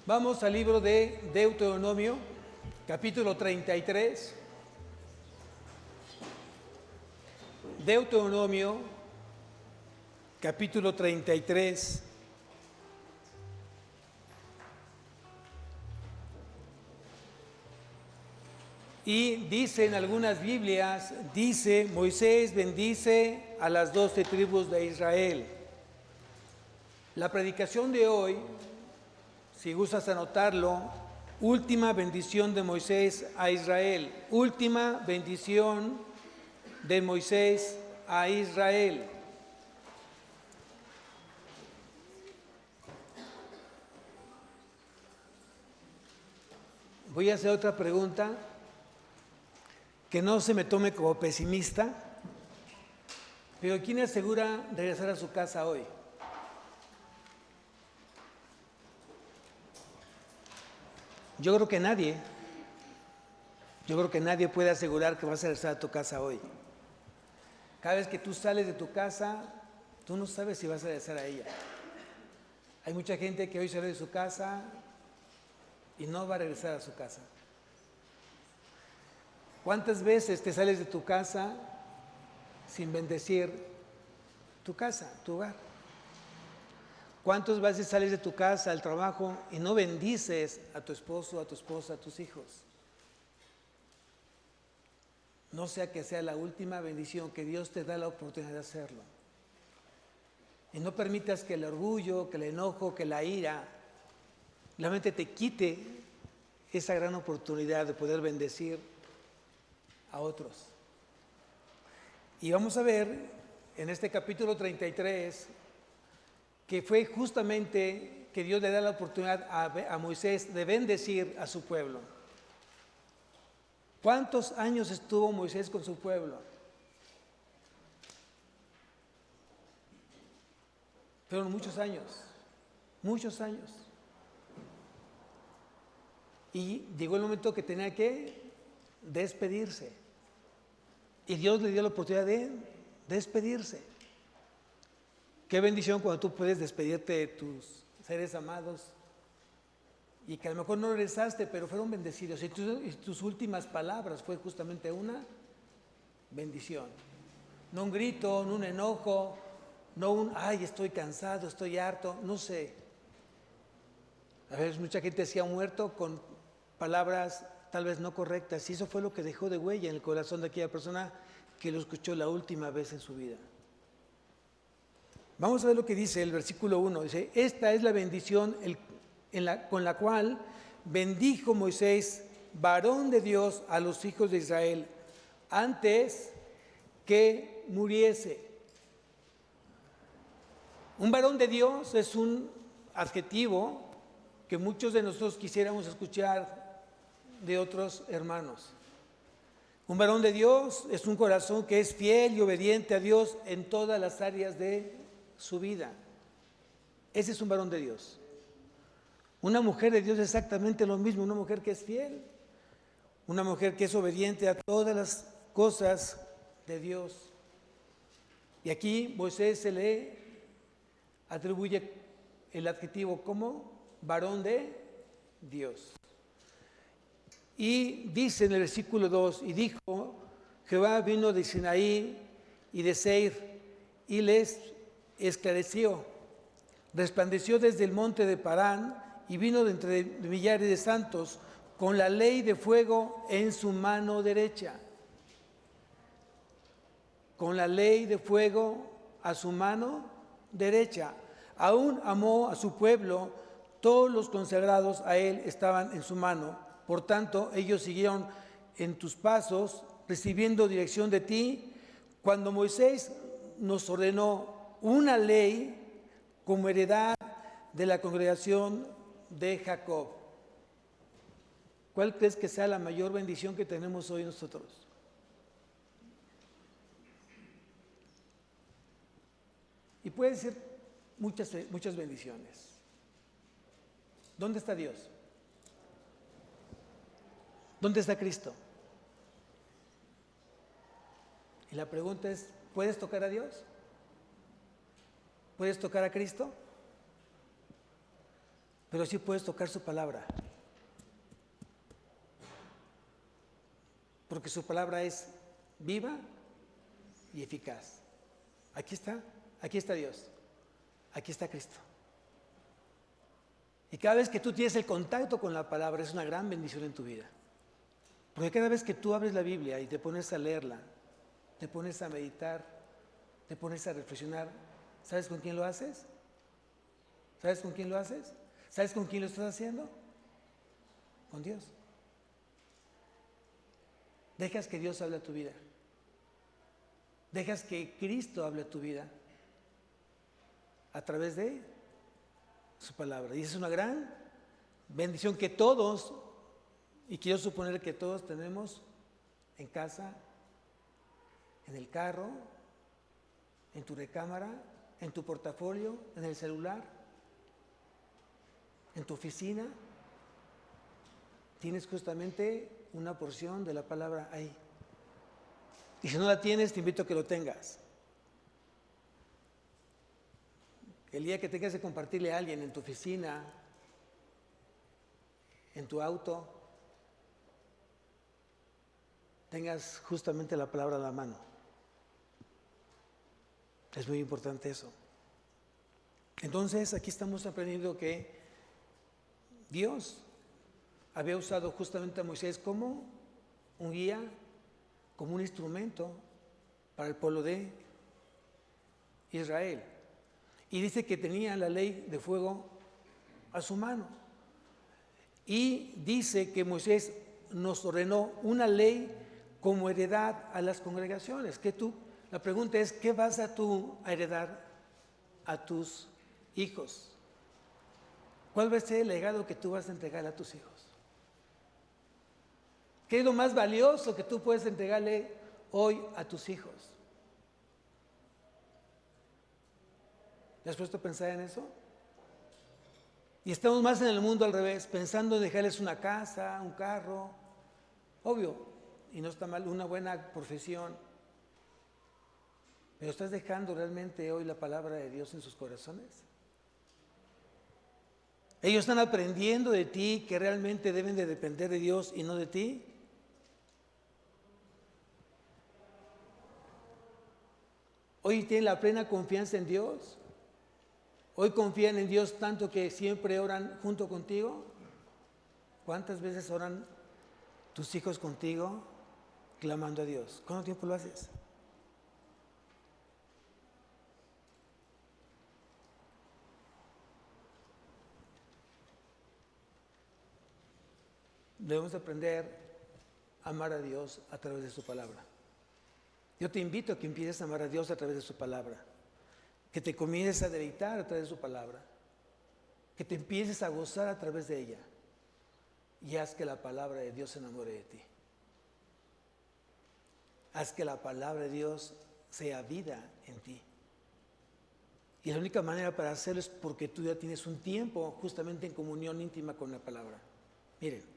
Vamos al libro de Deuteronomio, capítulo 33. Deuteronomio, capítulo 33. Y dice en algunas Biblias, dice, Moisés bendice a las 12 tribus de Israel. La predicación de hoy, si gustas anotarlo, última bendición de Moisés a Israel. Última bendición de Moisés a Israel. Voy a hacer otra pregunta, que no se me tome como pesimista, pero ¿quién asegura regresar a su casa hoy? Yo creo que nadie. Yo creo que nadie puede asegurar que vas a regresar a tu casa hoy. Cada vez que tú sales de tu casa, tú no sabes si vas a regresar a ella. Hay mucha gente que hoy sale de su casa y no va a regresar a su casa. ¿Cuántas veces te sales de tu casa sin bendecir tu casa, tu hogar? ¿Cuántas veces sales de tu casa al trabajo y no bendices a tu esposo, a tu esposa, a tus hijos? No sea que sea la última bendición, que Dios te da la oportunidad de hacerlo. Y no permitas que el orgullo, que el enojo, que la ira, la mente te quite esa gran oportunidad de poder bendecir a otros. Y vamos a ver en este capítulo 33 que fue justamente que Dios le da la oportunidad a Moisés de bendecir a su pueblo. ¿Cuántos años estuvo Moisés con su pueblo? Fueron muchos años, muchos años. Y llegó el momento que tenía que despedirse. Y Dios le dio la oportunidad de despedirse. Qué bendición cuando tú puedes despedirte de tus seres amados y que a lo mejor no regresaste, pero fueron bendecidos. Y tus últimas palabras fue justamente una bendición. No un grito, no un enojo, no un, ay, estoy cansado, estoy harto, no sé. A veces mucha gente se ha muerto con palabras tal vez no correctas, y eso fue lo que dejó de huella en el corazón de aquella persona que lo escuchó la última vez en su vida. Vamos a ver lo que dice el versículo 1. Dice, esta es la bendición con la cual bendijo Moisés, varón de Dios, a los hijos de Israel, antes que muriese. Un varón de Dios es un adjetivo que muchos de nosotros quisiéramos escuchar de otros hermanos. Un varón de Dios es un corazón que es fiel y obediente a Dios en todas las áreas de su vida. Ese es un varón de Dios. Una mujer de Dios es exactamente lo mismo, una mujer que es fiel, una mujer que es obediente a todas las cosas de Dios. Y aquí Moisés se le atribuye el adjetivo como varón de Dios. Y dice en el versículo 2, y dijo, Jehová vino de Sinaí y de Seir, y les esclareció, resplandeció desde el monte de Parán, y vino de entre millares de santos, con la ley de fuego en su mano derecha. Con la ley de fuego a su mano derecha. Aún amó a su pueblo, todos los consagrados a él estaban en su mano. Por tanto, ellos siguieron en tus pasos, recibiendo dirección de ti, cuando Moisés nos ordenó una ley como heredad de la congregación de Jacob. ¿Cuál crees que sea la mayor bendición que tenemos hoy nosotros? Y puede ser muchas bendiciones. ¿Dónde está Dios? ¿Dónde está Cristo? Y la pregunta es, ¿puedes tocar a Dios? ¿Puedes tocar a Cristo? pero sí puedes tocar su palabra. Porque su palabra es viva y eficaz. Aquí está Dios, aquí está Cristo. Y cada vez que tú tienes el contacto con la palabra es una gran bendición en tu vida. Porque cada vez que tú abres la Biblia y te pones a leerla, te pones a meditar, te pones a reflexionar, ¿sabes con quién lo haces? ¿Sabes con quién lo haces? ¿Sabes con quién lo estás haciendo? Con Dios. Dejas que Dios hable a tu vida. Dejas que Cristo hable a tu vida a través de su palabra. Y es una gran bendición que todos, y quiero suponer que todos tenemos en casa, en el carro, en tu recámara, en tu portafolio, en el celular, en tu oficina. Tienes justamente una porción de la palabra ahí. Y si no la tienes, te invito a que lo tengas. El día que tengas que compartirle a alguien en tu oficina, en tu auto, tengas justamente la palabra a la mano. Es muy importante eso. Entonces, aquí estamos aprendiendo que Dios había usado justamente a Moisés como un guía, como un instrumento para el pueblo de Israel. Y dice que tenía la ley de fuego a su mano. Y dice que Moisés nos ordenó una ley como heredad a las congregaciones. La pregunta es, ¿qué vas a tú a heredar a tus hijos? ¿Cuál va a ser el legado que tú vas a entregar a tus hijos? ¿Qué es lo más valioso que tú puedes entregarle hoy a tus hijos? ¿te has puesto a pensar en eso? Y estamos más en el mundo al revés, pensando en dejarles una casa, un carro, obvio, y no está mal, una buena profesión, pero ¿estás dejando realmente hoy la palabra de Dios en sus corazones? Ellos están aprendiendo de ti que realmente deben de depender de Dios y no de ti. Hoy tienen la plena confianza en Dios. Hoy confían en Dios tanto que siempre oran junto contigo. ¿Cuántas veces oran tus hijos contigo clamando a Dios? ¿Cuánto tiempo lo haces? Debemos aprender a amar a Dios a través de su palabra. Yo te invito a que empieces a amar a Dios a través de su palabra, que te comiences a deleitar a través de su palabra, que te empieces a gozar a través de ella y haz que la palabra de Dios se enamore de ti. Haz que la palabra de Dios sea vida en ti. Y la única manera para hacerlo es porque tú ya tienes un tiempo justamente en comunión íntima con la palabra. Miren,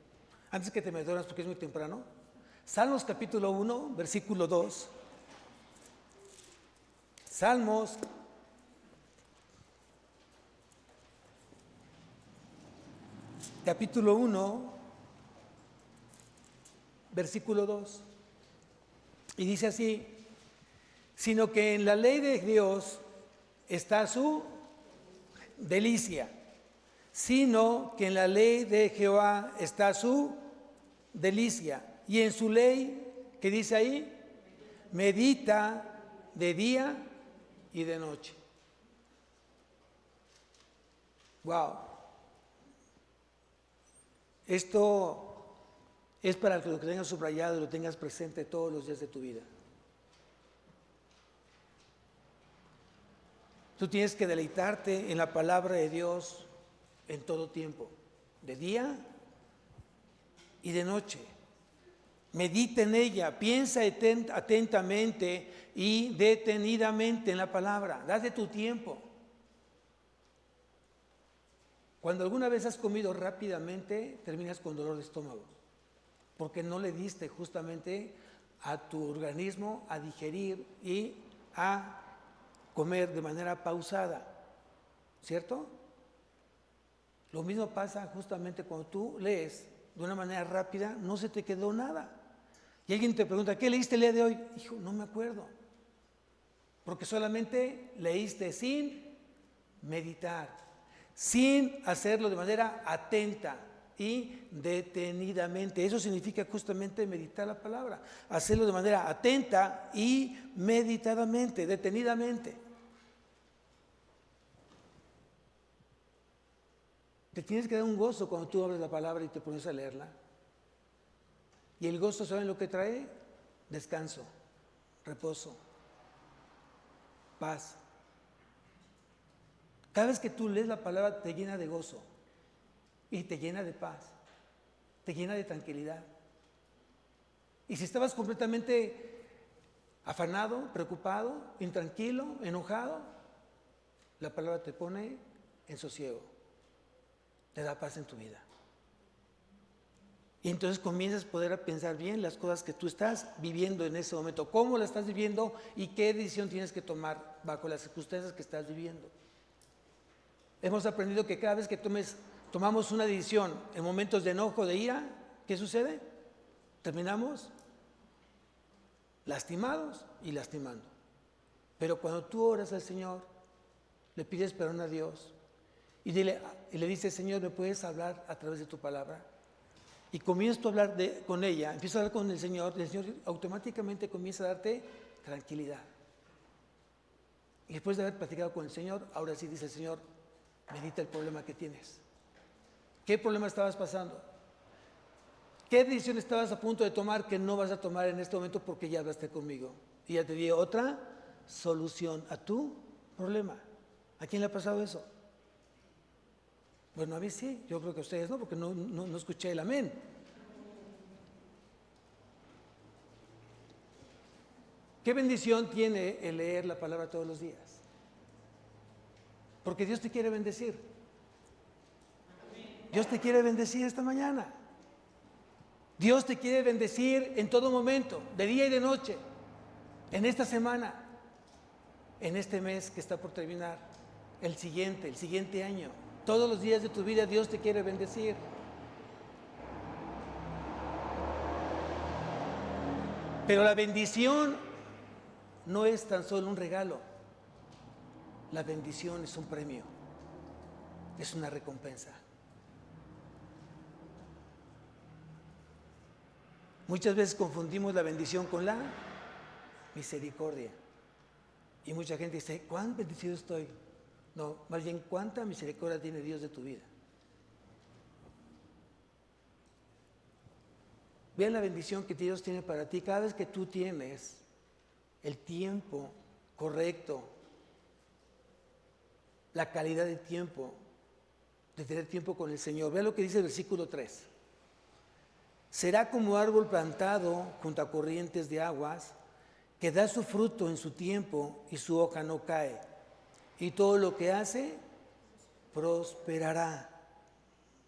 antes que te me duermas porque es muy temprano, Salmos capítulo 1, versículo 2. Salmos capítulo 1, versículo 2. Y dice así, sino que en la ley de Dios está su delicia, sino que en la ley de Jehová está su delicia. Y en su ley, ¿qué dice ahí? Medita de día y de noche. Wow. Esto es para que lo que tengas subrayado y lo tengas presente todos los días de tu vida. Tú tienes que deleitarte en la palabra de Dios en todo tiempo, de día y de noche. Medita en ella, piensa atentamente y detenidamente en la palabra. Date tu tiempo. Cuando alguna vez has comido rápidamente, terminas con dolor de estómago, porque no le diste justamente a tu organismo a digerir y a comer de manera pausada, ¿cierto? Lo mismo pasa justamente cuando tú lees de una manera rápida, no se te quedó nada. Y alguien te pregunta, ¿qué leíste el día de hoy? Hijo, no me acuerdo. Porque solamente leíste sin meditar, sin hacerlo de manera atenta y detenidamente. Eso significa justamente meditar la palabra, hacerlo de manera atenta y meditadamente, detenidamente. Te tienes que dar un gozo cuando tú abres la palabra y te pones a leerla. Y el gozo, ¿saben lo que trae? Descanso, reposo, paz. Cada vez que tú lees la palabra te llena de gozo y te llena de paz, te llena de tranquilidad. Y si estabas completamente afanado, preocupado, intranquilo, enojado, la palabra te pone en sosiego, te da paz en tu vida. Y entonces comienzas a poder pensar bien las cosas que tú estás viviendo en ese momento, cómo la estás viviendo y qué decisión tienes que tomar bajo las circunstancias que estás viviendo. Hemos aprendido que cada vez que tomamos una decisión en momentos de enojo, de ira, ¿qué sucede? Terminamos lastimados y lastimando. Pero cuando tú oras al Señor, le pides perdón a Dios y le dices, Señor, ¿me puedes hablar a través de tu palabra? Y comienzas tú a hablar con ella, empiezas a hablar con el Señor automáticamente comienza a darte tranquilidad. Y después de haber platicado con el Señor, ahora sí dice el Señor, medita el problema que tienes. ¿Qué problema estabas pasando? ¿Qué decisión estabas a punto de tomar que no vas a tomar en este momento porque ya hablaste conmigo? Y ya te di otra solución a tu problema. ¿A quién le ha pasado eso? Bueno, a mí sí, yo creo que a ustedes no, porque no escuché el amén. ¿Qué bendición tiene el leer la palabra todos los días? Porque Dios te quiere bendecir. Dios te quiere bendecir esta mañana. Dios te quiere bendecir en todo momento, de día y de noche, en esta semana, en este mes que está por terminar, el siguiente año. Todos los días de tu vida Dios te quiere bendecir. Pero la bendición no es tan solo un regalo. La bendición es un premio, es una recompensa. Muchas veces confundimos la bendición con la misericordia. Y mucha gente dice, ¿cuán bendecido estoy? No, más bien, ¿cuánta misericordia tiene Dios de tu vida? Vean la bendición que Dios tiene para ti. Cada vez que tú tienes el tiempo correcto, la calidad de tiempo, de tener tiempo con el Señor. Vean lo que dice el versículo 3. Será como árbol plantado junto a corrientes de aguas, que da su fruto en su tiempo y su hoja no cae. Y todo lo que hace, prosperará.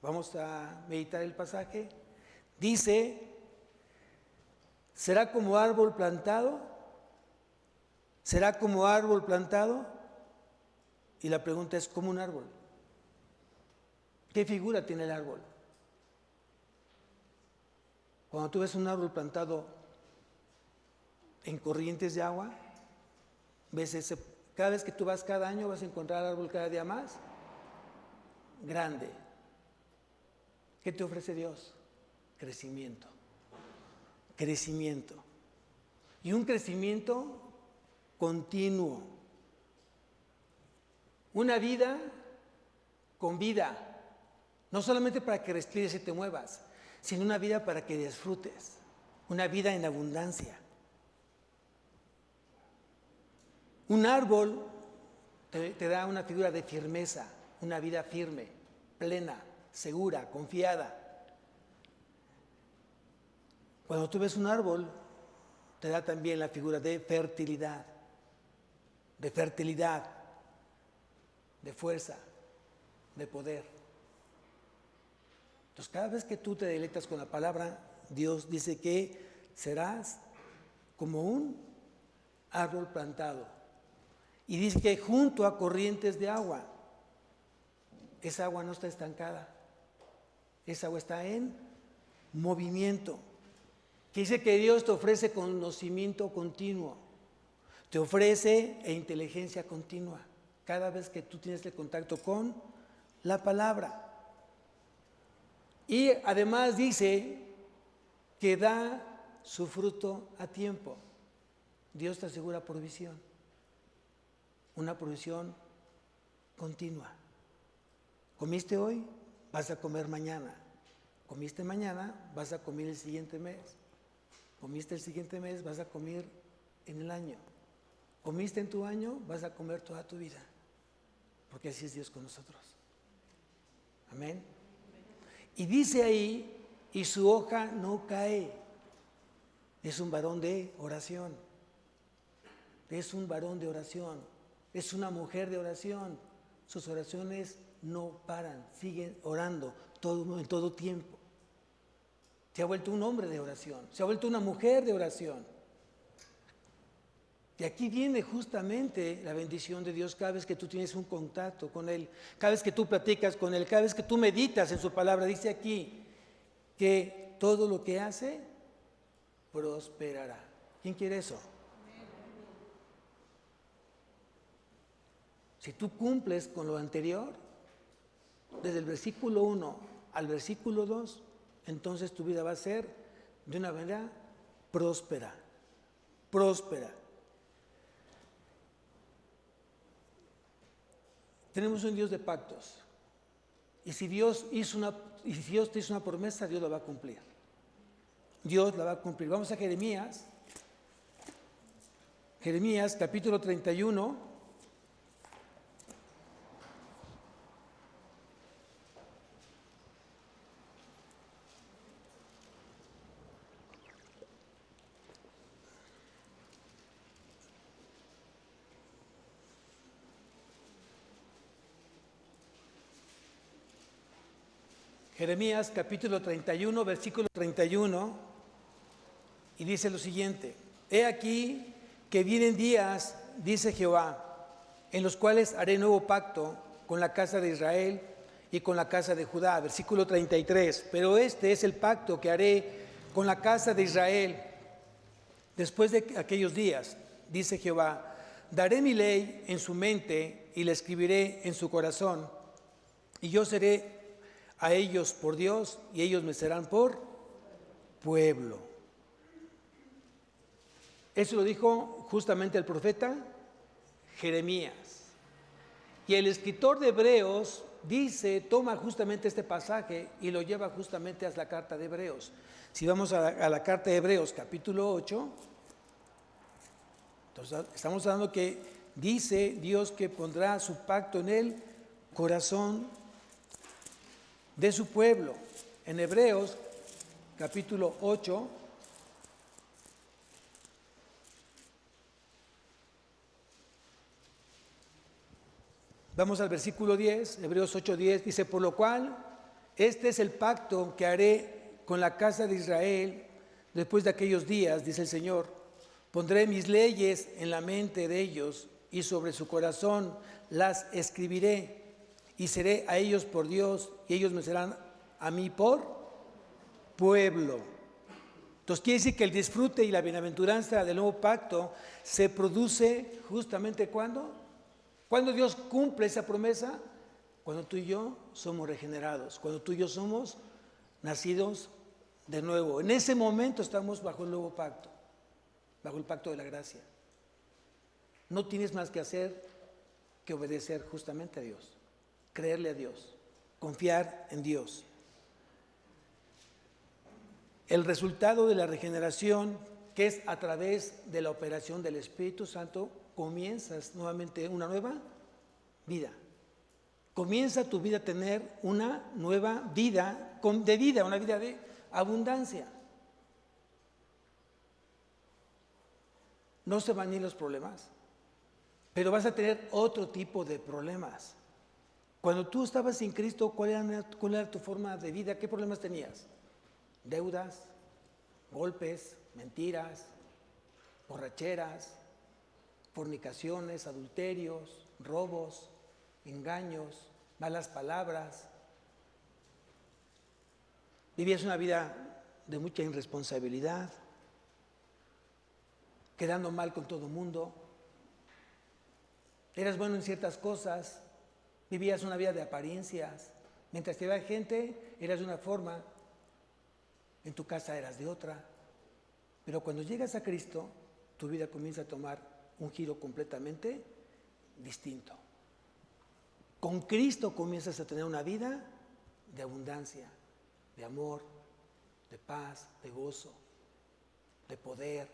Vamos a meditar el pasaje. Dice, será como árbol plantado. ¿Será como árbol plantado? Y la pregunta es, ¿cómo un árbol? ¿Qué figura tiene el árbol? Cuando tú ves un árbol plantado en corrientes de agua, ves cada vez que tú vas cada año vas a encontrar árbol cada día más grande. ¿Qué te ofrece Dios? Crecimiento. Crecimiento. Y un crecimiento continuo. Una vida con vida. No solamente para que respires y te muevas, sino una vida para que disfrutes. Una vida en abundancia. Un árbol te da una figura de firmeza, una vida firme, plena, segura, confiada. Cuando tú ves un árbol, te da también la figura de fertilidad, de fuerza, de poder. Entonces, cada vez que tú te deleitas con la palabra, Dios dice que serás como un árbol plantado. Y dice que junto a corrientes de agua. esa agua no está estancada, esa agua está en movimiento. Que dice que Dios te ofrece conocimiento continuo, te ofrece inteligencia continua, cada vez que tú tienes el contacto con la palabra. Y además dice que da su fruto a tiempo. Dios te asegura provisión, una provisión continua. Comiste hoy, vas a comer mañana. Comiste mañana, vas a comer el siguiente mes. Comiste el siguiente mes, vas a comer en el año. Comiste en tu año, vas a comer toda tu vida. Porque así es Dios con nosotros. Amén. Y dice ahí, y su hoja no cae. Es un varón de oración. Es un varón de oración. Es una mujer de oración. Sus oraciones no paran, siguen orando en todo tiempo. Se ha vuelto un hombre de oración, se ha vuelto una mujer de oración. Y aquí viene justamente la bendición de Dios cada vez que tú tienes un contacto con Él, cada vez que tú platicas con Él, cada vez que tú meditas en su palabra. Dice aquí que todo lo que hace prosperará. ¿Quién quiere eso? Si tú cumples con lo anterior, desde el versículo 1 al versículo 2, entonces tu vida va a ser de una manera próspera, próspera. Tenemos un Dios de pactos. Y si Dios te hizo una promesa, Dios la va a cumplir. Dios la va a cumplir. Vamos a Jeremías. Jeremías capítulo 31. Jeremías capítulo 31, versículo 31, y dice lo siguiente: He aquí que vienen días, dice Jehová, en los cuales haré nuevo pacto con la casa de Israel y con la casa de Judá. Versículo 33, pero este es el pacto que haré con la casa de Israel después de aquellos días, dice Jehová. Daré mi ley en su mente y la escribiré en su corazón, y yo seré a ellos por Dios y ellos me serán por pueblo. Eso lo dijo justamente el profeta Jeremías. Y el escritor de Hebreos toma justamente este pasaje y lo lleva justamente a la carta de Hebreos. Si vamos a la carta de Hebreos capítulo 8, entonces estamos hablando que dice Dios que pondrá su pacto en el corazón de su pueblo. En Hebreos capítulo 8, vamos al versículo 10, Hebreos 8:10, dice: por lo cual, este es el pacto que haré con la casa de Israel después de aquellos días, dice el Señor. Pondré mis leyes en la mente de ellos y sobre su corazón las escribiré, y seré a ellos por Dios y ellos me serán a mí por pueblo. Entonces quiere decir que el disfrute y la bienaventuranza del nuevo pacto se produce justamente ¿cuándo? Cuando Dios cumple esa promesa, cuando tú y yo somos regenerados, cuando tú y yo somos nacidos de nuevo. En ese momento estamos bajo el nuevo pacto, bajo el pacto de la gracia. No tienes más que hacer que obedecer justamente a Dios, creerle a Dios, confiar en Dios. El resultado de la regeneración, que es a través de la operación del Espíritu Santo, comienzas nuevamente una nueva vida. Comienza tu vida a tener una nueva vida, una vida de abundancia. No se van a ir los problemas, pero vas a tener otro tipo de problemas. Cuando tú estabas sin Cristo, ¿cuál era tu forma de vida? ¿Qué problemas tenías? Deudas, golpes, mentiras, borracheras, fornicaciones, adulterios, robos, engaños, malas palabras. Vivías una vida de mucha irresponsabilidad, quedando mal con todo el mundo. Eras bueno en ciertas cosas, vivías una vida de apariencias. Mientras te veía gente, eras de una forma, en tu casa eras de otra. Pero cuando llegas a Cristo, tu vida comienza a tomar un giro completamente distinto. Con Cristo comienzas a tener una vida de abundancia, de amor, de paz, de gozo, de poder,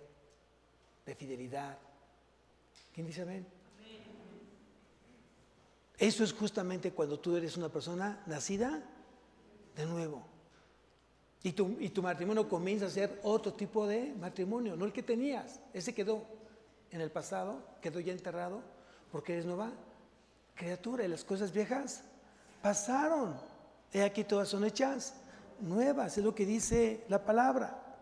de fidelidad. ¿Quién dice amén? Eso es justamente cuando tú eres una persona nacida de nuevo. Y tu matrimonio comienza a ser otro tipo de matrimonio, no el que tenías. Ese quedó en el pasado, quedó ya enterrado, porque eres nueva criatura y las cosas viejas pasaron. He aquí todas son hechas nuevas, es lo que dice la palabra.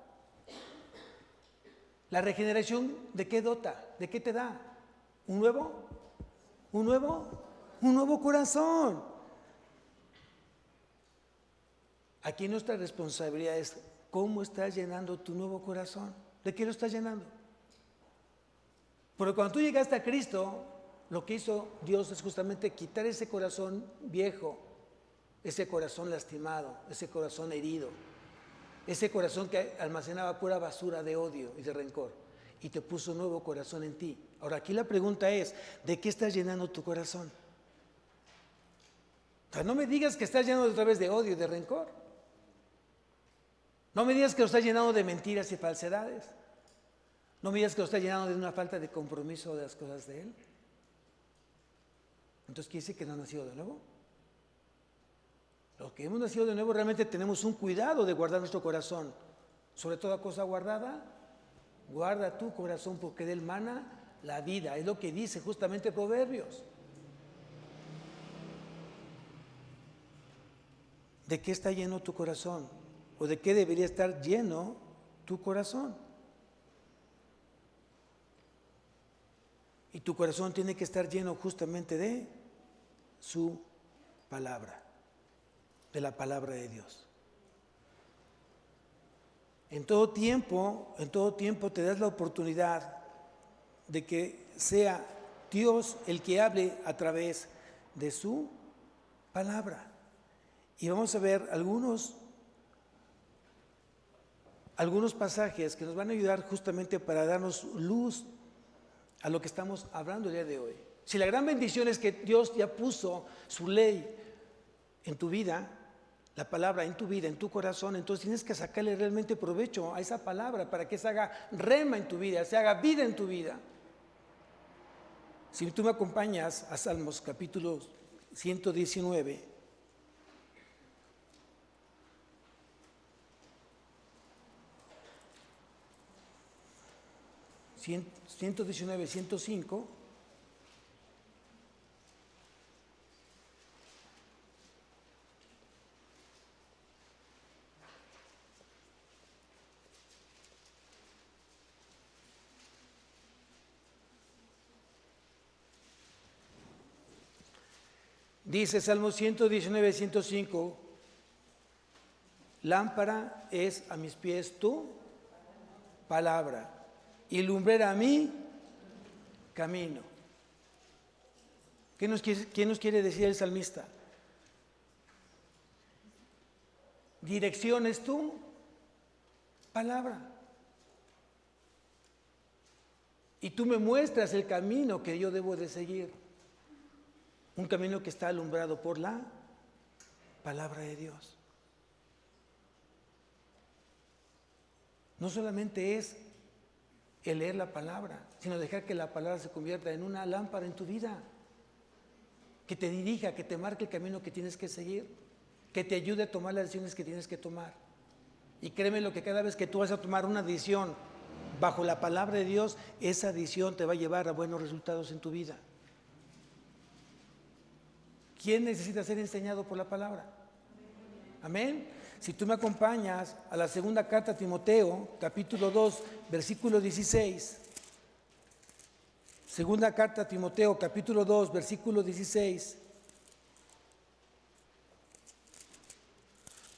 La regeneración, ¿de qué dota? ¿De qué te da? ¿Un nuevo corazón? Aquí nuestra responsabilidad es cómo estás llenando tu nuevo corazón. ¿De qué lo estás llenando? Porque cuando tú llegaste a Cristo, lo que hizo Dios es justamente quitar ese corazón viejo, ese corazón lastimado, ese corazón herido, ese corazón que almacenaba pura basura de odio y de rencor, y te puso un nuevo corazón en ti. Ahora aquí la pregunta es, ¿de qué estás llenando tu corazón? O sea, no me digas que estás llenando otra vez de odio y de rencor. No me digas que lo estás llenando de mentiras y falsedades. No me digas que lo estás llenando de una falta de compromiso de las cosas de Él. Entonces, ¿quiere decir que no has nacido de nuevo? Los que hemos nacido de nuevo realmente tenemos un cuidado de guardar nuestro corazón. Sobre toda cosa guardada, guarda tu corazón porque de él mana la vida. Es lo que dice justamente Proverbios. ¿De qué está lleno tu corazón? ¿O de qué debería estar lleno tu corazón? Y tu corazón tiene que estar lleno justamente de su palabra, de la palabra de Dios. En todo tiempo te das la oportunidad de que sea Dios el que hable a través de su palabra. Y vamos a ver algunos pasajes que nos van a ayudar justamente para darnos luz a lo que estamos hablando el día de hoy. Si la gran bendición es que Dios ya puso su ley en tu vida, la palabra en tu vida, en tu corazón, entonces tienes que sacarle realmente provecho a esa palabra para que se haga rema en tu vida, se haga vida en tu vida. Si tú me acompañas a Salmos capítulo 119, ...119, 105... Dice Salmo 119, 105, lámpara es a mis pies tu palabra y lumbrera a mi camino. ¿Qué nos quiere decir el salmista? Dirección es tu palabra. Y tú me muestras el camino que yo debo de seguir. Un camino que está alumbrado por la palabra de Dios. No solamente es el leer la palabra, sino dejar que la palabra se convierta en una lámpara en tu vida, que te dirija, que te marque el camino que tienes que seguir, que te ayude a tomar las decisiones que tienes que tomar. Y créeme lo que cada vez que tú vas a tomar una decisión bajo la palabra de Dios, esa decisión te va a llevar a buenos resultados en tu vida. ¿Quién necesita ser enseñado por la palabra? Amén. Si tú me acompañas a la segunda carta a Timoteo, capítulo 2, versículo 16. Segunda carta a Timoteo, capítulo 2, versículo 16.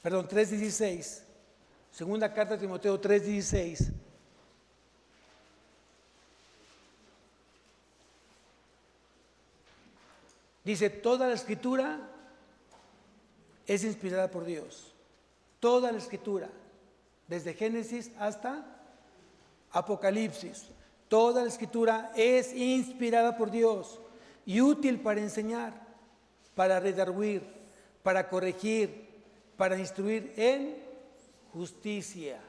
3:16. Segunda carta de Timoteo 3:16. Dice, toda la escritura es inspirada por Dios. Toda la escritura, desde Génesis hasta Apocalipsis. Toda la escritura es inspirada por Dios y útil para enseñar, para redarguir, para corregir, para instruir en justicia.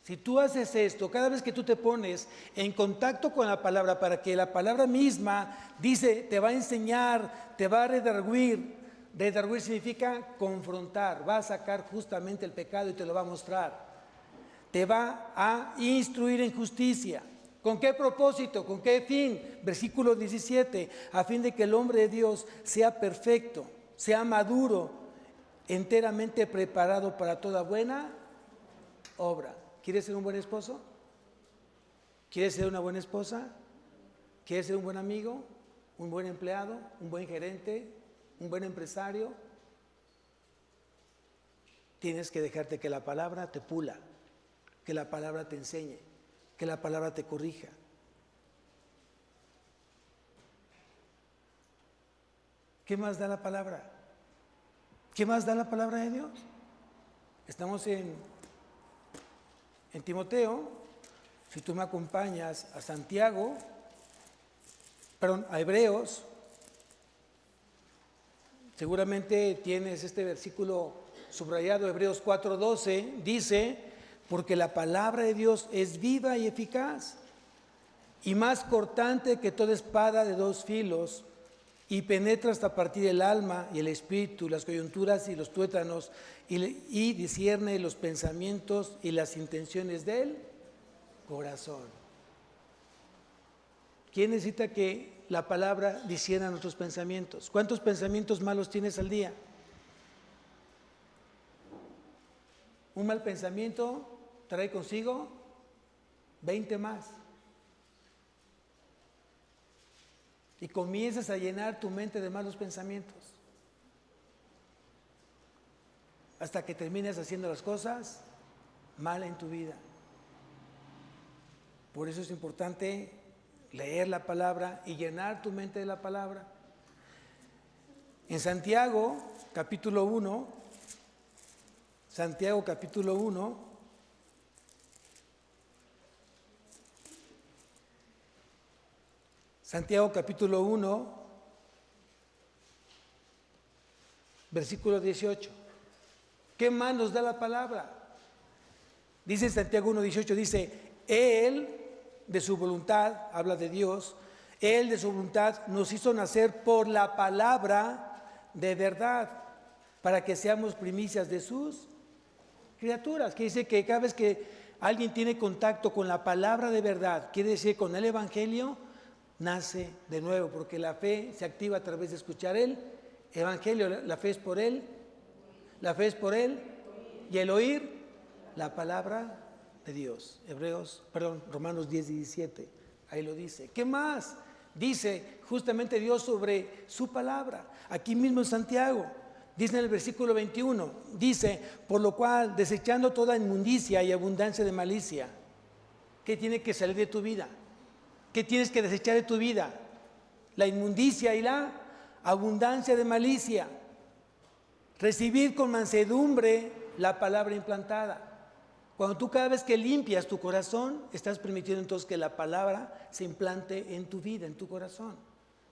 Si tú haces esto, cada vez que tú te pones en contacto con la palabra, para que la palabra misma dice, te va a enseñar, te va a redarguir. Redarguir significa confrontar, va a sacar justamente el pecado y te lo va a mostrar. Te va a instruir en justicia. ¿Con qué propósito? ¿Con qué fin? Versículo 17, a fin de que el hombre de Dios sea perfecto, sea maduro, enteramente preparado para toda buena obra. ¿Quieres ser un buen esposo? ¿Quieres ser una buena esposa? ¿Quieres ser un buen amigo? ¿Un buen empleado? ¿Un buen gerente? ¿Un buen empresario? Tienes que dejarte que la palabra te pula, que la palabra te enseñe, que la palabra te corrija. ¿Qué más da la palabra? ¿Qué más da la palabra de Dios? Estamos en Timoteo. Si tú me acompañas a a Hebreos, seguramente tienes este versículo subrayado, Hebreos 4:12, dice, porque la palabra de Dios es viva y eficaz y más cortante que toda espada de dos filos y penetra hasta partir el alma y el espíritu, las coyunturas y los tuétanos y discierne los pensamientos y las intenciones del corazón. ¿Quién necesita que la palabra discierna nuestros pensamientos? ¿Cuántos pensamientos malos tienes al día? Un mal pensamiento trae consigo 20 más. Y comienzas a llenar tu mente de malos pensamientos. Hasta que termines haciendo las cosas mal en tu vida. Por eso es importante leer la palabra y llenar tu mente de la palabra. En Santiago, capítulo 1, Santiago capítulo 1, versículo 18. ¿Qué más nos da la palabra? Dice Santiago 1:18, dice, Él de su voluntad, habla de Dios, Él de su voluntad nos hizo nacer por la palabra de verdad, para que seamos primicias de sus criaturas. Que dice que cada vez que alguien tiene contacto con la palabra de verdad, quiere decir con el Evangelio, nace de nuevo, porque la fe se activa a través de escuchar el Evangelio. La fe es por Él, y el oír la palabra de Dios. Romanos 10:17, ahí lo dice. ¿Qué más? Dice justamente Dios sobre su palabra. Aquí mismo en Santiago, dice en el versículo 21, dice, por lo cual, desechando toda inmundicia y abundancia de malicia. ¿Qué tiene que salir de tu vida? ¿Qué tienes que desechar de tu vida? La inmundicia y la abundancia de malicia. Recibir con mansedumbre la palabra implantada. Cuando tú cada vez que limpias tu corazón, estás permitiendo entonces que la palabra se implante en tu vida, en tu corazón.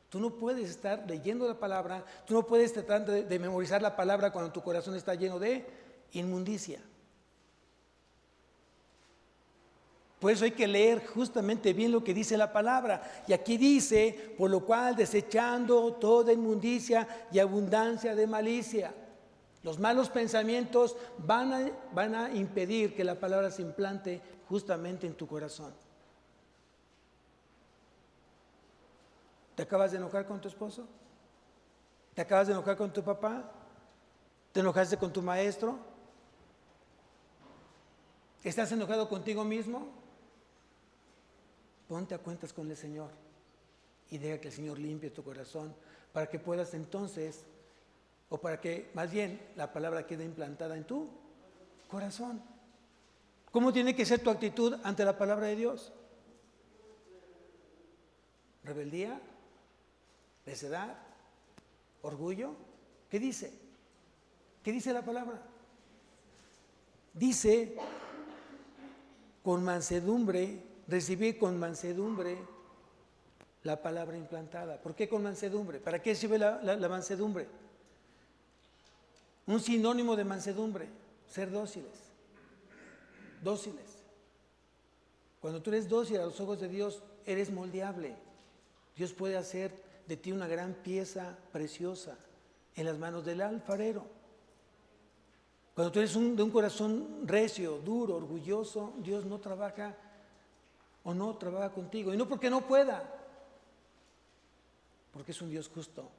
Tú no puedes estar leyendo la palabra, tú no puedes tratar de memorizar la palabra cuando tu corazón está lleno de inmundicia. Por eso hay que leer justamente bien lo que dice la palabra. Y aquí dice, por lo cual desechando toda inmundicia y abundancia de malicia. Los malos pensamientos van a impedir que la palabra se implante justamente en tu corazón. ¿Te acabas de enojar con tu esposo? ¿Te acabas de enojar con tu papá? ¿Te enojaste con tu maestro? ¿Estás enojado contigo mismo? Ponte a cuentas con el Señor y deja que el Señor limpie tu corazón para que puedas entonces, o para que más bien la palabra quede implantada en tu corazón. ¿Cómo tiene que ser tu actitud ante la palabra de Dios? ¿Rebeldía? ¿Necedad? ¿Orgullo? ¿Qué dice? ¿Qué dice la palabra? Dice, con mansedumbre, recibir con mansedumbre la palabra implantada. ¿Por qué con mansedumbre? ¿Para qué sirve la mansedumbre? Un sinónimo de mansedumbre, ser dóciles. Dóciles. Cuando tú eres dócil a los ojos de Dios, eres moldeable. Dios puede hacer de ti una gran pieza preciosa en las manos del alfarero. Cuando tú eres de un corazón recio, duro, orgulloso, Dios no trabaja o no trabaja contigo. Y no porque no pueda, porque es un Dios justo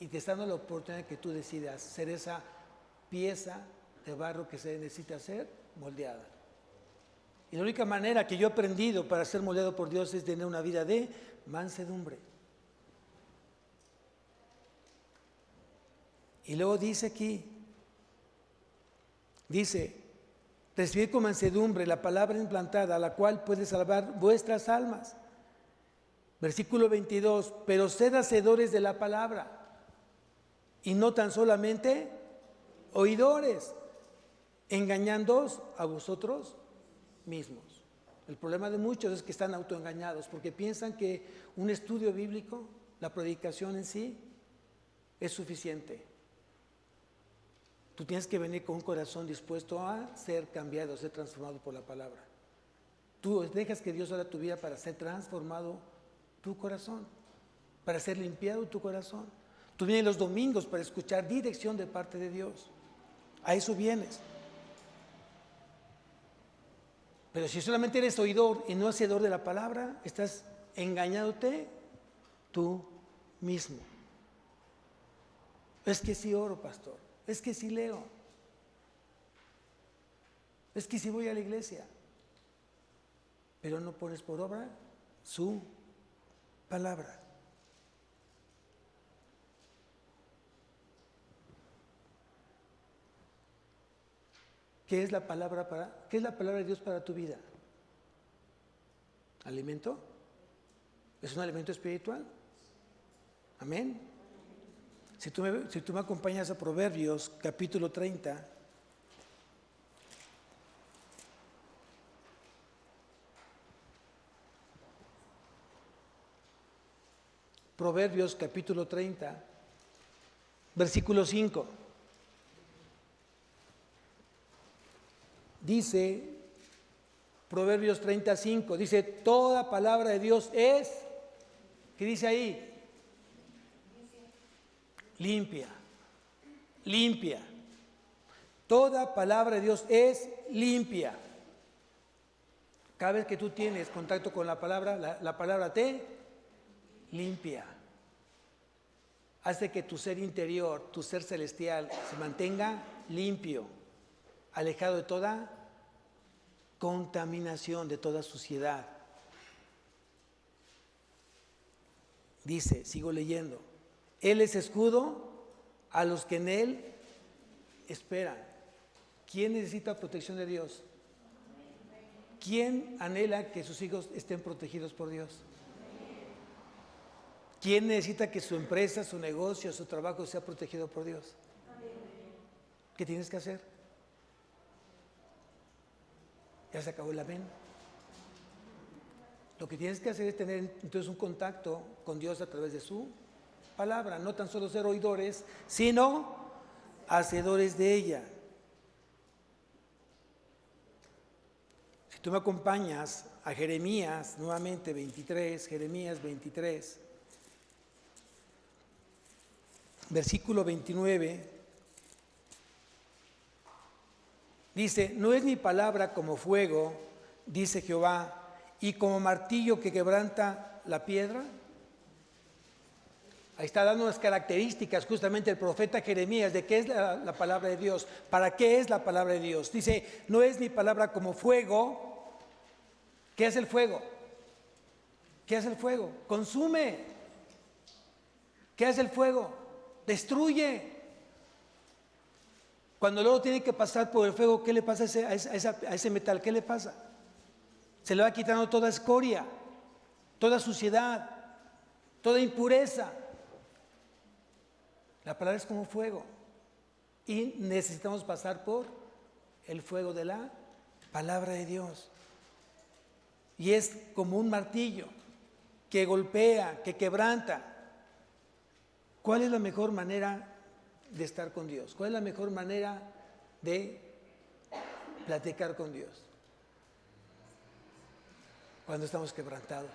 y te está dando la oportunidad de que tú decidas ser esa pieza de barro que se necesita ser moldeada. Y la única manera que yo he aprendido para ser moldeado por Dios es tener una vida de mansedumbre. Y luego dice aquí, recibid con mansedumbre la palabra implantada, la cual puede salvar vuestras almas. Versículo 22, pero sed hacedores de la palabra y no tan solamente oidores, engañándoos a vosotros mismos. El problema de muchos es que están autoengañados porque piensan que un estudio bíblico, la predicación en sí, es suficiente. Tú tienes que venir con un corazón dispuesto a ser cambiado, a ser transformado por la palabra. Tú dejas que Dios haga tu vida para ser transformado tu corazón, para ser limpiado tu corazón. Tú vienes los domingos para escuchar dirección de parte de Dios. A eso vienes. Pero si solamente eres oidor y no hacedor de la palabra, estás engañándote tú mismo. Es que sí oro, pastor. Es que sí leo. Es que sí voy a la iglesia. Pero no pones por obra su palabra. ¿Qué es la palabra de Dios para tu vida? ¿Alimento? ¿Es un alimento espiritual? Amén. Si tú me acompañas a Proverbios capítulo 30, Proverbios capítulo 30, versículo 5. Dice, Proverbios 35, dice, toda palabra de Dios es, ¿qué dice ahí? Limpia, limpia. Toda palabra de Dios es limpia. Cada vez que tú tienes contacto con la palabra, la palabra te limpia. Hace que tu ser interior, tu ser celestial, se mantenga limpio, alejado de toda contaminación, de toda suciedad. Dice, sigo leyendo, Él es escudo a los que en Él esperan. ¿Quién necesita protección de Dios? ¿Quién anhela que sus hijos estén protegidos por Dios? ¿Quién necesita que su empresa, su negocio, su trabajo sea protegido por Dios? ¿Qué tienes que hacer? Ya se acabó el amén. Lo que tienes que hacer es tener entonces un contacto con Dios a través de su palabra, no tan solo ser oidores, sino hacedores de ella. Si tú me acompañas a Jeremías, nuevamente 23, Jeremías 23, versículo 29, dice, no es mi palabra como fuego, dice Jehová, y como martillo que quebranta la piedra. Ahí está dando unas características justamente el profeta Jeremías de qué es la palabra de Dios, para qué es la palabra de Dios. Dice, no es mi palabra como fuego. ¿Qué es el fuego? ¿Qué es el fuego? Consume. ¿Qué es el fuego? Destruye. Cuando luego tiene que pasar por el fuego, ¿qué le pasa a ese metal? ¿Qué le pasa? Se le va quitando toda escoria, toda suciedad, toda impureza. La palabra es como fuego y necesitamos pasar por el fuego de la palabra de Dios. Y es como un martillo que golpea, que quebranta. ¿Cuál es la mejor manera de estar con Dios? ¿Cuál es la mejor manera de platicar con Dios? Cuando estamos quebrantados.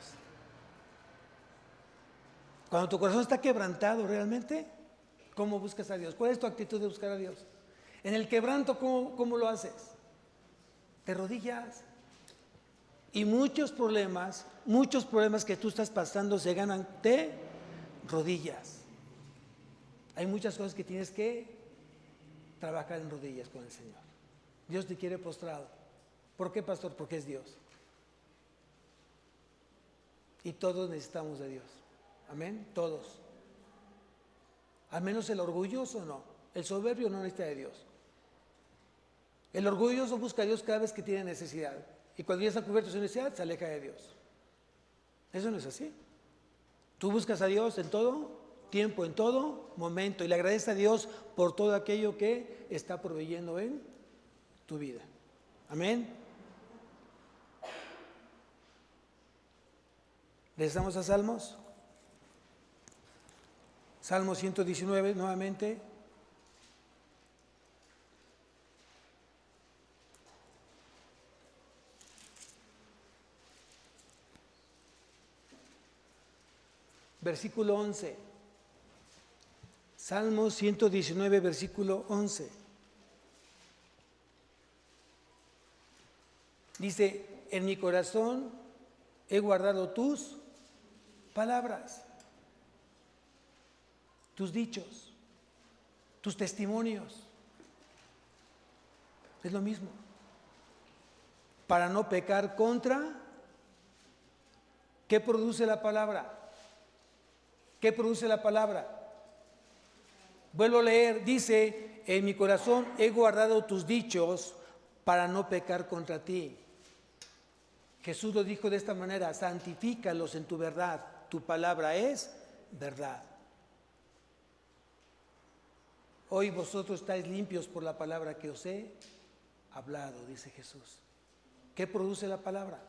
Cuando tu corazón está quebrantado realmente, ¿cómo buscas a Dios? ¿Cuál es tu actitud de buscar a Dios? En el quebranto, ¿cómo lo haces? Te rodillas. Y muchos problemas que tú estás pasando se ganan de rodillas. Hay muchas cosas que tienes que trabajar en rodillas con el Señor. Dios te quiere postrado. ¿Por qué, pastor? Porque es Dios. Y todos necesitamos de Dios. Amén, todos. Al menos el orgulloso no. El soberbio no necesita de Dios. El orgulloso busca a Dios cada vez que tiene necesidad. Y cuando ya está cubierto de su necesidad, se aleja de Dios. Eso no es así. Tú buscas a Dios en todo tiempo, en todo momento. Y le agradeces a Dios por todo aquello que está proveyendo en tu vida. Amén. ¿Regresamos a Salmos? Salmo 119 nuevamente. Versículo 11. Salmo 119, versículo 11. Dice, en mi corazón he guardado tus palabras, tus dichos, tus testimonios. Es lo mismo. Para no pecar contra. ¿Qué produce la palabra? ¿Qué produce la palabra? Vuelvo a leer, dice, en mi corazón he guardado tus dichos para no pecar contra ti. Jesús lo dijo de esta manera, santifícalos en tu verdad, tu palabra es verdad. Hoy vosotros estáis limpios por la palabra que os he hablado, dice Jesús. ¿Qué produce la palabra?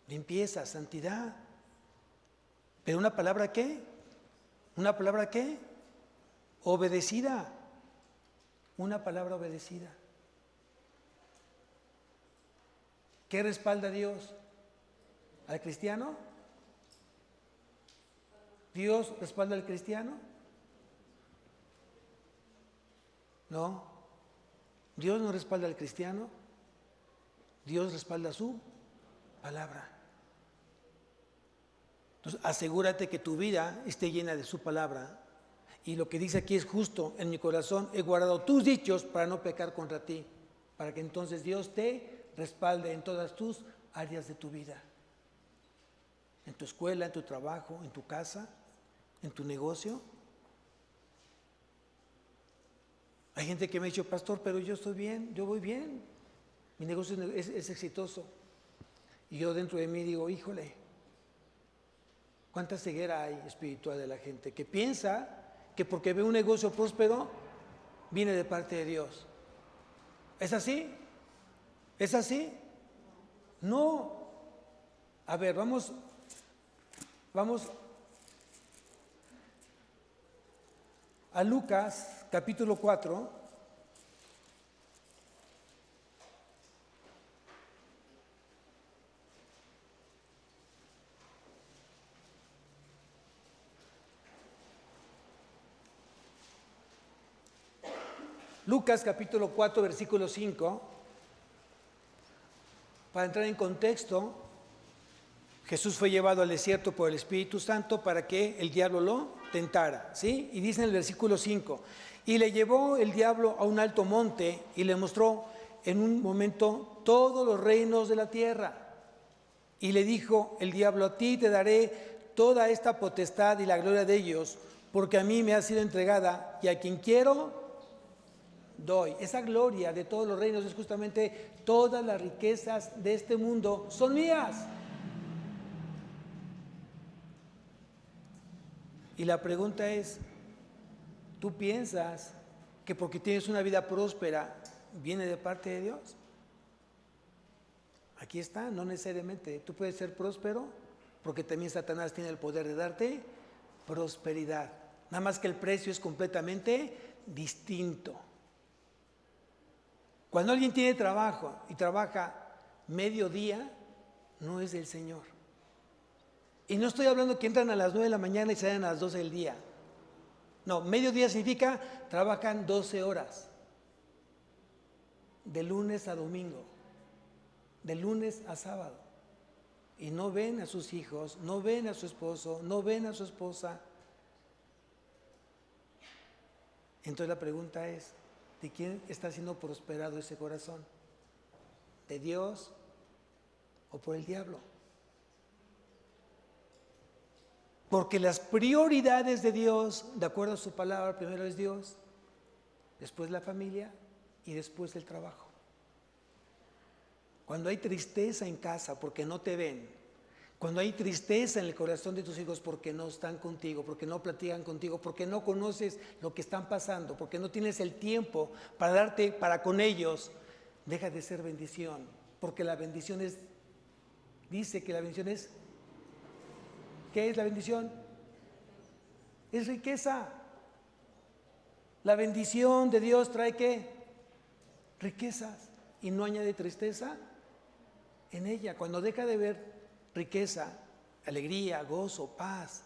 Limpieza, santidad. ¿Pero una palabra qué? ¿Una palabra qué? Obedecida. Una palabra obedecida. ¿Qué respalda a Dios? ¿Al cristiano? ¿Dios respalda al cristiano? No. Dios no respalda al cristiano. Dios respalda su palabra. Entonces, asegúrate que tu vida esté llena de su palabra. Y lo que dice aquí es justo, en mi corazón he guardado tus dichos para no pecar contra ti, para que entonces Dios te respalde en todas tus áreas de tu vida. En tu escuela, en tu trabajo, en tu casa, en tu negocio. Hay gente que me ha dicho, pastor, pero yo estoy bien, yo voy bien. Mi negocio es exitoso. Y yo dentro de mí digo, híjole, ¿cuánta ceguera hay espiritual de la gente que piensa que porque ve un negocio próspero viene de parte de Dios? ¿Es así? ¿Es así? No. A ver, vamos a Lucas capítulo 4. Lucas capítulo 4, versículo 5, para entrar en contexto, Jesús fue llevado al desierto por el Espíritu Santo para que el diablo lo tentara, ¿sí? Y dice en el versículo 5, y le llevó el diablo a un alto monte y le mostró en un momento todos los reinos de la tierra. Y le dijo el diablo, a ti te daré toda esta potestad y la gloria de ellos, porque a mí me ha sido entregada y a quien quiero doy. Esa gloria de todos los reinos es justamente todas las riquezas de este mundo son mías. Y la pregunta es, ¿tú piensas que porque tienes una vida próspera viene de parte de Dios? Aquí está, no necesariamente. Tú puedes ser próspero porque también Satanás tiene el poder de darte prosperidad. Nada más que el precio es completamente distinto. Cuando alguien tiene trabajo y trabaja medio día, no es del Señor. Y no estoy hablando que entran a las 9 de la mañana y salen a las 12 del día. No, mediodía significa trabajan 12 horas. De lunes a domingo. De lunes a sábado. Y no ven a sus hijos, no ven a su esposo, no ven a su esposa. Entonces la pregunta es, ¿de quién está siendo prosperado ese corazón? ¿De Dios o por el diablo? Porque las prioridades de Dios, de acuerdo a su palabra, primero es Dios, después la familia y después el trabajo. Cuando hay tristeza en casa porque no te ven, cuando hay tristeza en el corazón de tus hijos porque no están contigo, porque no platican contigo, porque no conoces lo que están pasando, porque no tienes el tiempo para darte para con ellos, deja de ser bendición, porque la bendición es, dice que la bendición es, ¿qué es la bendición? Es riqueza. La bendición de Dios trae ¿qué? Riquezas, y no añade tristeza en ella. Cuando deja de ver riqueza, alegría, gozo, paz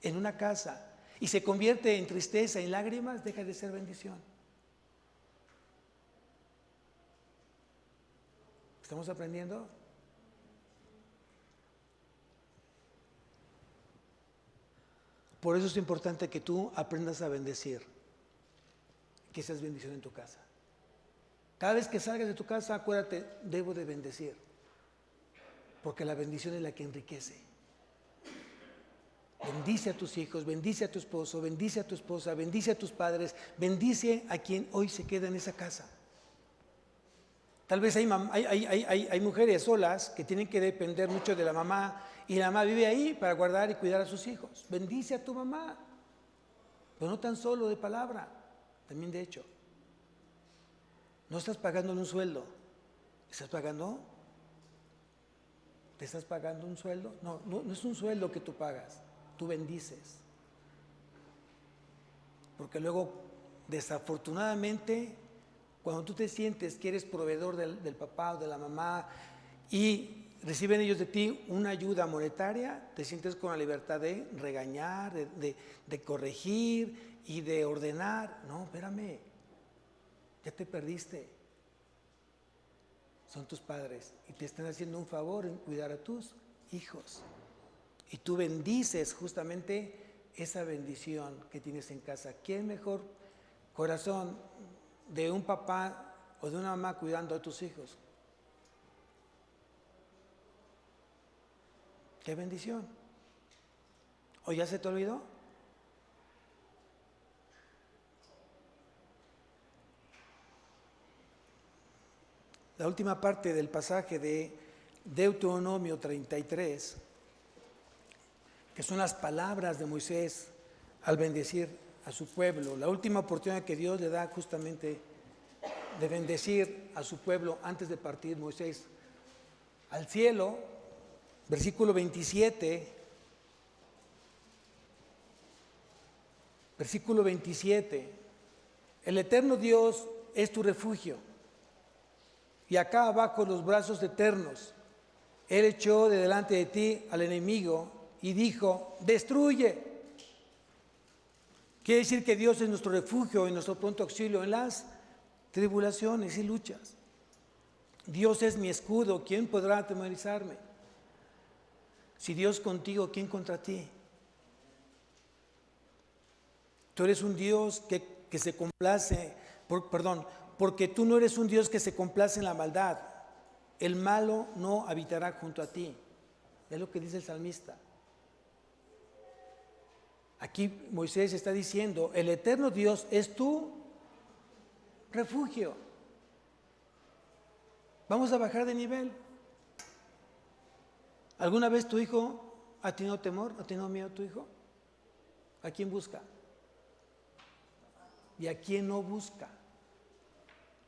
en una casa y se convierte en tristeza, en lágrimas, deja de ser bendición. ¿Estamos aprendiendo? Por eso es importante que tú aprendas a bendecir, que seas bendición en tu casa. Cada vez que salgas de tu casa, acuérdate, debo de bendecir, porque la bendición es la que enriquece. Bendice a tus hijos, bendice a tu esposo, bendice a tu esposa, bendice a tus padres, bendice a quien hoy se queda en esa casa. Tal vez hay mujeres solas que tienen que depender mucho de la mamá y la mamá vive ahí para guardar y cuidar a sus hijos. Bendice a tu mamá, pero no tan solo de palabra, también de hecho. No estás pagándole un sueldo, ¿te estás pagando un sueldo? No es un sueldo que tú pagas, tú bendices. Porque luego, desafortunadamente, cuando tú te sientes que eres proveedor del papá o de la mamá y reciben ellos de ti una ayuda monetaria, te sientes con la libertad de regañar, de corregir y de ordenar. No, espérame, ya te perdiste. Son tus padres y te están haciendo un favor en cuidar a tus hijos. Y tú bendices justamente esa bendición que tienes en casa. ¿Quién mejor corazón de un papá o de una mamá cuidando a tus hijos? ¡Qué bendición! ¿O ya se te olvidó? La última parte del pasaje de Deuteronomio 33, que son las palabras de Moisés al bendecir a su pueblo, la última oportunidad que Dios le da justamente de bendecir a su pueblo antes de partir Moisés al cielo, versículo 27, el eterno Dios es tu refugio, y acá abajo los brazos eternos, Él echó de delante de ti al enemigo y dijo, destruye. Quiere decir que Dios es nuestro refugio y nuestro pronto auxilio en las tribulaciones y luchas. Dios es mi escudo, ¿quién podrá atemorizarme? Si Dios contigo, ¿quién contra ti? Tú eres un Dios que se complace, porque tú no eres un Dios que se complace en la maldad. El malo no habitará junto a ti. Es lo que dice el salmista. Aquí Moisés está diciendo, el eterno Dios es tu refugio. Vamos a bajar de nivel. ¿Alguna vez tu hijo ha tenido temor? ¿Ha tenido miedo tu hijo? ¿A quién busca? ¿Y a quién no busca?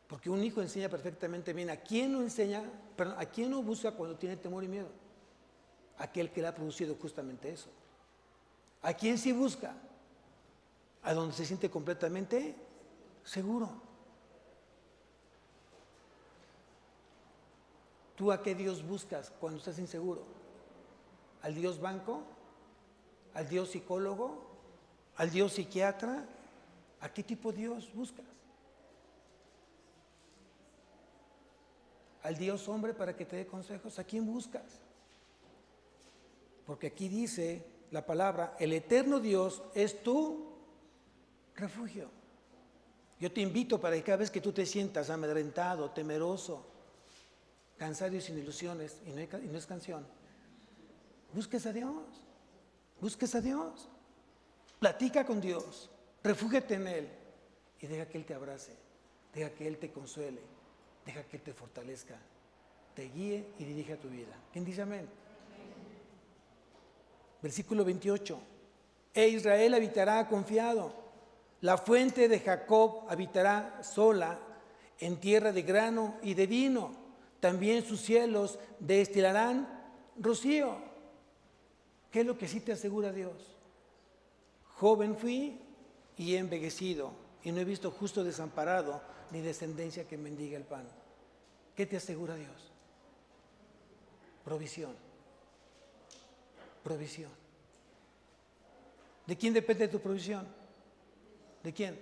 Porque un hijo enseña perfectamente bien. ¿A quién no enseña? Perdón, ¿a quién no busca cuando tiene temor y miedo? Aquel que le ha producido justamente eso. ¿A quién sí busca? A donde se siente completamente seguro. ¿Tú a qué Dios buscas cuando estás inseguro? ¿Al Dios banco? ¿Al Dios psicólogo? ¿Al Dios psiquiatra? ¿A qué tipo de Dios buscas? ¿Al Dios hombre para que te dé consejos? ¿A quién buscas? Porque aquí dice la palabra, el eterno Dios es tu refugio. Yo te invito para que cada vez que tú te sientas amedrentado, temeroso, cansado y sin ilusiones, y no es canción, busques a Dios, busques a Dios, platica con Dios, refúgiate en Él y deja que Él te abrace, deja que Él te consuele, deja que Él te fortalezca, te guíe y dirija tu vida. ¿Quién dice amén? Versículo 28. E Israel habitará confiado, la fuente de Jacob habitará sola en tierra de grano y de vino, también sus cielos destilarán rocío. ¿Qué es lo que sí te asegura Dios? Joven fui y he envejecido, y no he visto justo desamparado, ni descendencia que mendiga el pan. ¿Qué te asegura Dios? Provisión. Provisión. ¿De quién depende tu provisión? ¿De quién?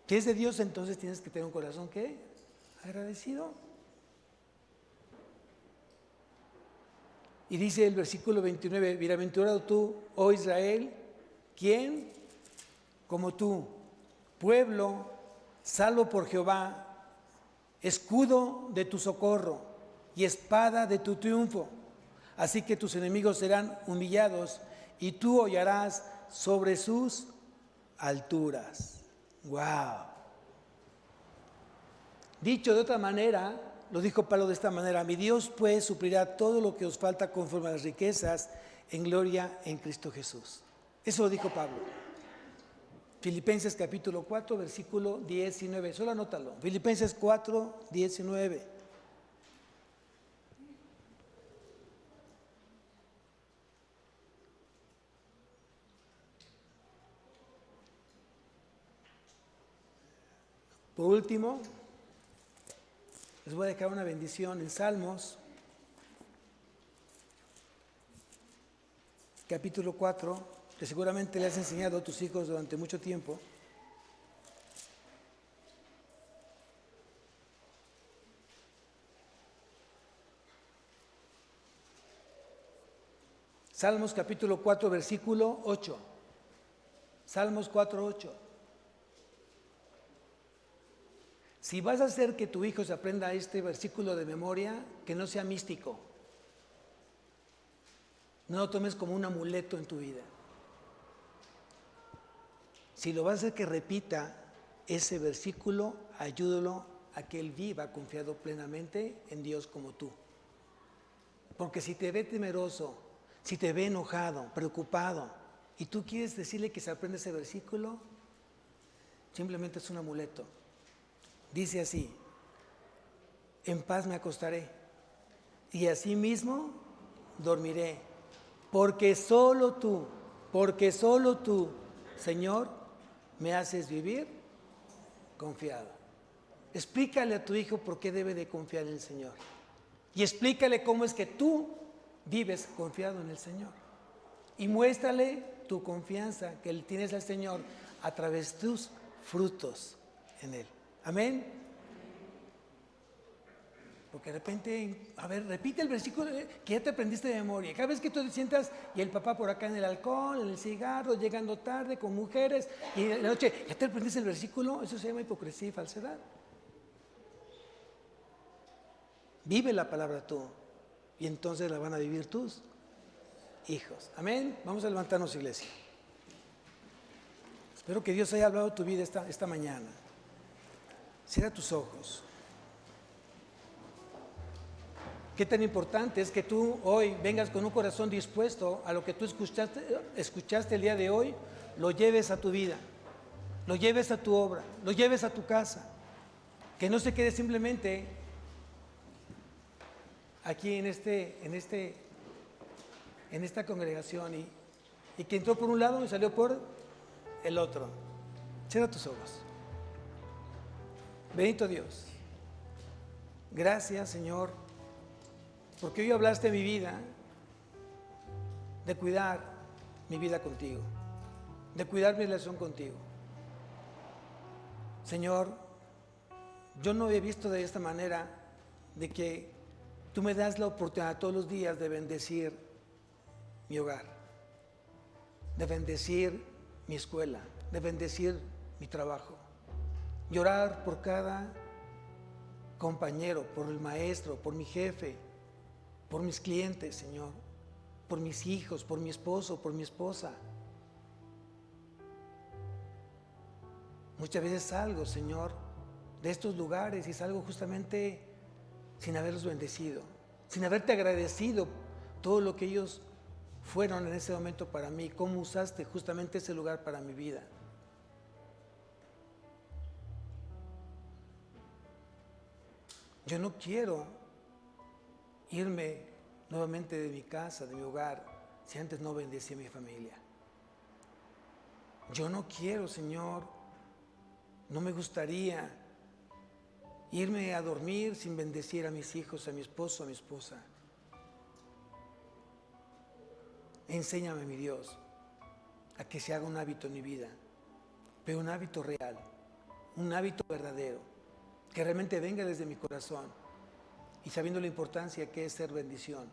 ¿Qué es de Dios? Entonces tienes que tener un corazón ¿qué? Agradecido. Y dice el versículo 29, bienaventurado tú, oh Israel, ¿quién como tú? Pueblo salvo por Jehová, escudo de tu socorro y espada de tu triunfo. Así que tus enemigos serán humillados y tú hollarás sobre sus alturas. ¡Wow! Dicho de otra manera, lo dijo Pablo de esta manera, mi Dios pues suplirá todo lo que os falta conforme a las riquezas en gloria en Cristo Jesús. Eso lo dijo Pablo. Filipenses capítulo 4, versículo 19. Solo anótalo. Filipenses 4, 19. Por último, les voy a dejar una bendición en Salmos, capítulo 4, que seguramente le has enseñado a tus hijos durante mucho tiempo. Salmos capítulo 4, versículo 8. Salmos 4, 8. Si vas a hacer que tu hijo se aprenda este versículo de memoria, que no sea místico. No lo tomes como un amuleto en tu vida. Si lo vas a hacer que repita ese versículo, ayúdalo a que él viva confiado plenamente en Dios como tú. Porque si te ve temeroso, si te ve enojado, preocupado, y tú quieres decirle que se aprenda ese versículo, simplemente es un amuleto. Dice así, en paz me acostaré y asimismo dormiré, porque solo tú, Señor, me haces vivir confiado. Explícale a tu hijo por qué debe de confiar en el Señor y explícale cómo es que tú vives confiado en el Señor y muéstrale tu confianza que tienes al Señor a través de tus frutos en Él. Amén. Porque de repente, a ver, repite el versículo que ya te aprendiste de memoria. Cada vez que tú te sientas y el papá por acá en el alcohol, en el cigarro, llegando tarde con mujeres, y en la noche, ya te aprendiste el versículo, eso se llama hipocresía y falsedad. Vive la palabra tú, y entonces la van a vivir tus hijos. Amén. Vamos a levantarnos, iglesia. Espero que Dios haya hablado tu vida esta mañana. Cierra tus ojos. Qué tan importante es que tú hoy vengas con un corazón dispuesto a lo que tú escuchaste el día de hoy, lo lleves a tu vida, lo lleves a tu obra, lo lleves a tu casa. Que no se quede simplemente aquí en esta congregación y que entró por un lado y salió por el otro. Cierra tus ojos. Bendito Dios. Gracias, Señor, porque hoy hablaste de mi vida, de cuidar mi vida contigo, de cuidar mi relación contigo. Señor, yo no he visto de esta manera de que tú me das la oportunidad todos los días de bendecir mi hogar, de bendecir mi escuela, de bendecir mi trabajo, y orar por cada compañero, por el maestro, por mi jefe, por mis clientes, Señor, por mis hijos, por mi esposo, por mi esposa. Muchas veces salgo, Señor, de estos lugares y salgo justamente sin haberlos bendecido, sin haberte agradecido todo lo que ellos fueron en ese momento para mí, cómo usaste justamente ese lugar para mi vida. Yo no quiero irme nuevamente de mi casa, de mi hogar, si antes no bendecí a mi familia. Yo no quiero, Señor, no me gustaría irme a dormir sin bendecir a mis hijos, a mi esposo, a mi esposa. Enséñame, mi Dios, a que se haga un hábito en mi vida, pero un hábito real, un hábito verdadero, que realmente venga desde mi corazón y sabiendo la importancia que es ser bendición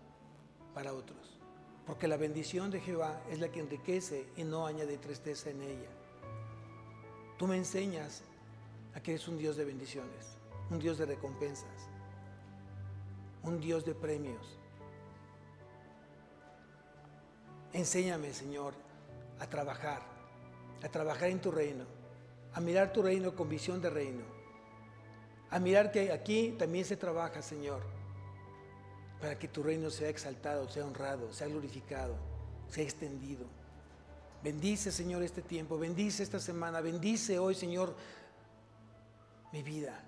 para otros. Porque la bendición de Jehová es la que enriquece y no añade tristeza en ella. Tú me enseñas a que eres un Dios de bendiciones, un Dios de recompensas, un Dios de premios. Enséñame, Señor, a trabajar en tu reino, a mirar tu reino con visión de reino, a mirar que aquí también se trabaja, Señor, para que tu reino sea exaltado, sea honrado, sea glorificado, sea extendido. Bendice, Señor, este tiempo, bendice esta semana, bendice hoy, Señor, mi vida.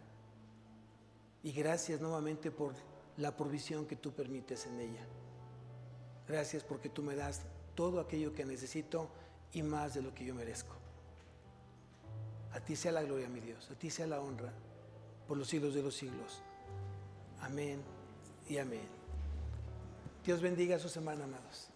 Y gracias nuevamente por la provisión que tú permites en ella. Gracias porque tú me das todo aquello que necesito y más de lo que yo merezco. A ti sea la gloria, mi Dios, a ti sea la honra por los siglos de los siglos. Amén y amén. Dios bendiga su semana, amados.